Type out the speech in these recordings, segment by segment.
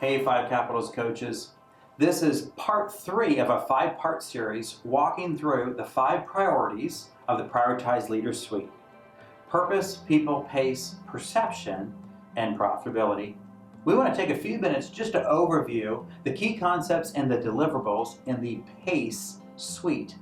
Hey, Five Capitals coaches. This is part 3 of a 5-part series walking through the 5 priorities of the Prioritized Leader Suite. Purpose, people, pace, perception, and profitability. We want to take a few minutes just to overview the key concepts and the deliverables in the PACE suite.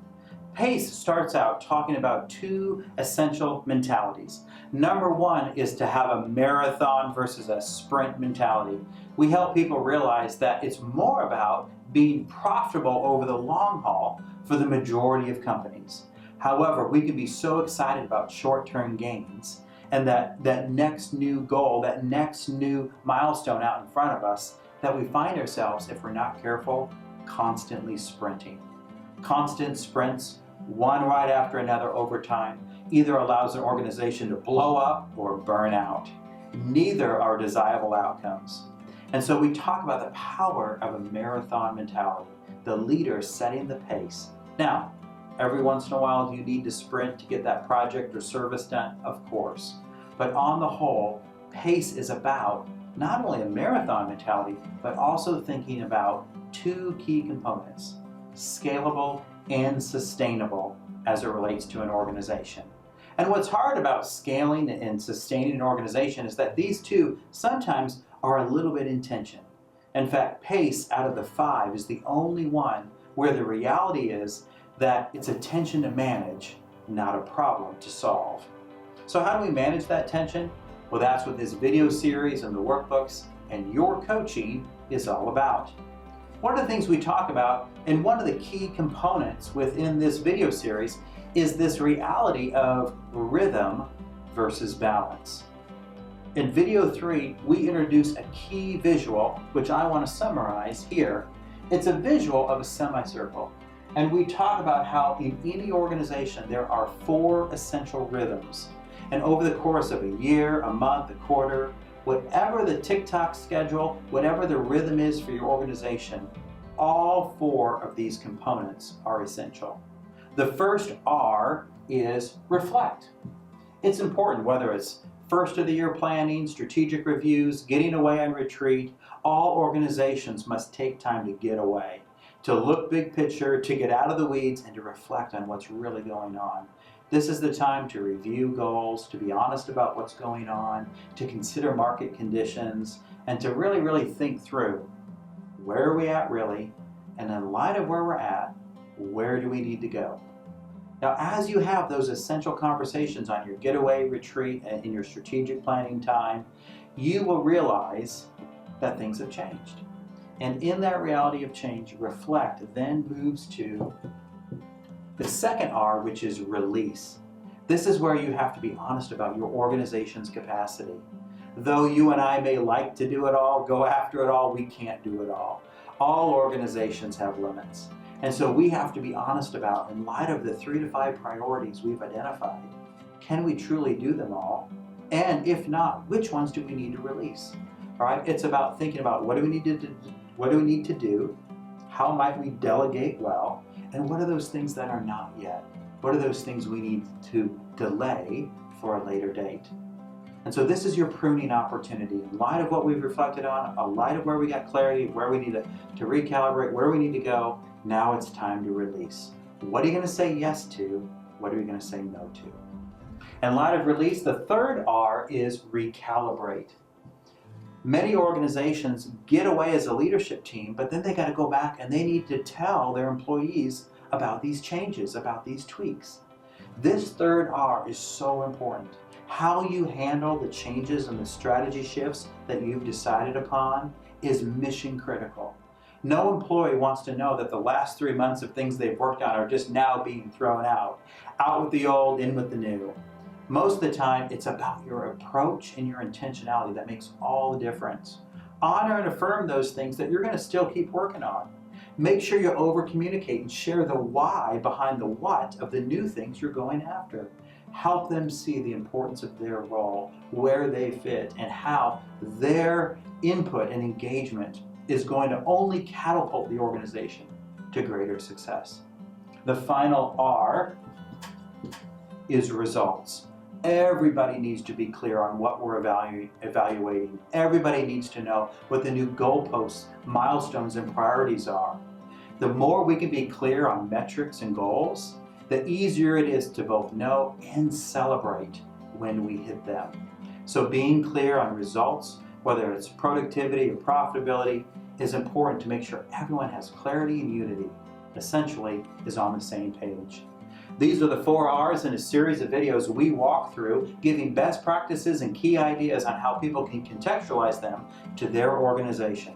PACE starts out talking about 2 essential mentalities. Number 1 is to have a marathon versus a sprint mentality. We help people realize that it's more about being profitable over the long haul for the majority of companies. However, we can be so excited about short-term gains and that next new goal, that next new milestone out in front of us, that we find ourselves, if we're not careful, constantly sprinting. Constant sprints, one right after another over time, either allows an organization to blow up or burn out. Neither are desirable outcomes. And so we talk about the power of a marathon mentality, the leader setting the pace. Now, every once in a while, do you need to sprint to get that project or service done? Of course. But on the whole, PACE is about not only a marathon mentality, but also thinking about 2 key components, scalable and sustainable as it relates to an organization. And what's hard about scaling and sustaining an organization is that these 2 sometimes are a little bit in tension. In fact, PACE out of the 5 is the only one where the reality is that it's a tension to manage, not a problem to solve. So how do we manage that tension? Well, that's what this video series and the workbooks and your coaching is all about. One of the things we talk about, and one of the key components within this video series, is this reality of rhythm versus balance. In video 3, we introduce a key visual, which I want to summarize here. It's a visual of a semicircle. And we talk about how in any organization there are 4 essential rhythms. And over the course of a year, a month, a quarter, whatever the tick-tock schedule, whatever the rhythm is for your organization, all 4 of these components are essential. The first R is reflect. It's important whether it's first of the year planning, strategic reviews, getting away on retreat, all organizations must take time to get away, to look big picture, to get out of the weeds, and to reflect on what's really going on. This is the time to review goals, to be honest about what's going on, to consider market conditions, and to really think through where are we at really, and in light of where we're at, where do we need to go? Now, as you have those essential conversations on your getaway, retreat, and in your strategic planning time, you will realize that things have changed. And in that reality of change, reflect then moves to the second R, which is release. This is where you have to be honest about your organization's capacity. Though you and I may like to do it all, go after it all, we can't do it all. All organizations have limits. And so we have to be honest about, in light of the 3 to 5 priorities we've identified, can we truly do them all? And if not, which ones do we need to release? All right, it's about thinking about what do we need to do? How might we delegate well? And what are those things that are not yet? What are those things we need to delay for a later date? And so this is your pruning opportunity. In light of what we've reflected on, in light of where we got clarity, where we need to recalibrate, where we need to go, now it's time to release. What are you going to say yes to? What are you going to say no to? In light of release, the third R is recalibrate. Many organizations get away as a leadership team, but then they got to go back and they need to tell their employees about these changes, about these tweaks. This third R is so important. How you handle the changes and the strategy shifts that you've decided upon is mission critical. No employee wants to know that the last 3 months of things they've worked on are just now being thrown out. Out with the old, in with the new. Most of the time, it's about your approach and your intentionality that makes all the difference. Honor and affirm those things that you're going to still keep working on. Make sure you over-communicate and share the why behind the what of the new things you're going after. Help them see the importance of their role, where they fit, and how their input and engagement is going to only catapult the organization to greater success. The final R is results. Everybody needs to be clear on what we're evaluating. Everybody needs to know what the new goalposts, milestones, and priorities are. The more we can be clear on metrics and goals, the easier it is to both know and celebrate when we hit them. So being clear on results, whether it's productivity or profitability, is important to make sure everyone has clarity and unity, essentially is on the same page. These are the 4 R's in a series of videos we walk through, giving best practices and key ideas on how people can contextualize them to their organization.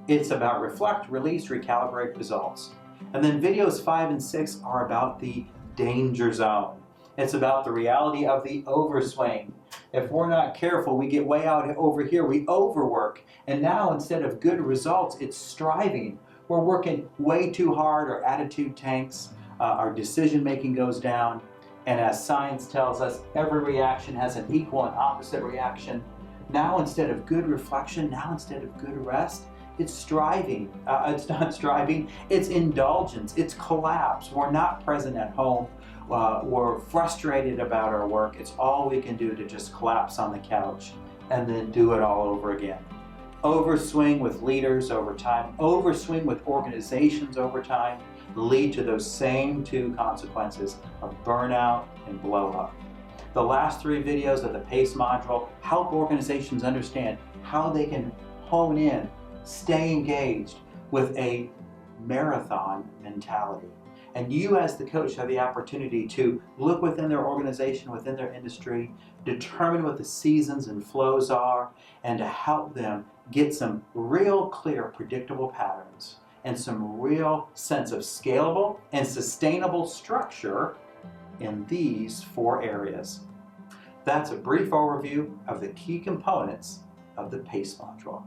It's about reflect, release, recalibrate, results. And then videos 5 and 6 are about the danger zone. It's about the reality of the overswing. If we're not careful, we get way out over here, we overwork. And now instead of good results, it's striving. We're working way too hard, our attitude tanks, our decision making goes down. And as science tells us, every reaction has an equal and opposite reaction. Now instead of good reflection, now instead of good rest, it's striving. It's not striving, it's indulgence, it's collapse. We're not present at home. We're frustrated about our work. It's all we can do to just collapse on the couch and then do it all over again. Overswing with leaders over time, overswing with organizations over time, lead to those same 2 consequences of burnout and blow up. The last 3 videos of the PACE module help organizations understand how they can hone in, stay engaged with a marathon mentality. And you as the coach have the opportunity to look within their organization, within their industry, determine what the seasons and flows are, and to help them get some real clear, predictable patterns and some real sense of scalable and sustainable structure in these 4 areas. That's a brief overview of the key components of the PACE module.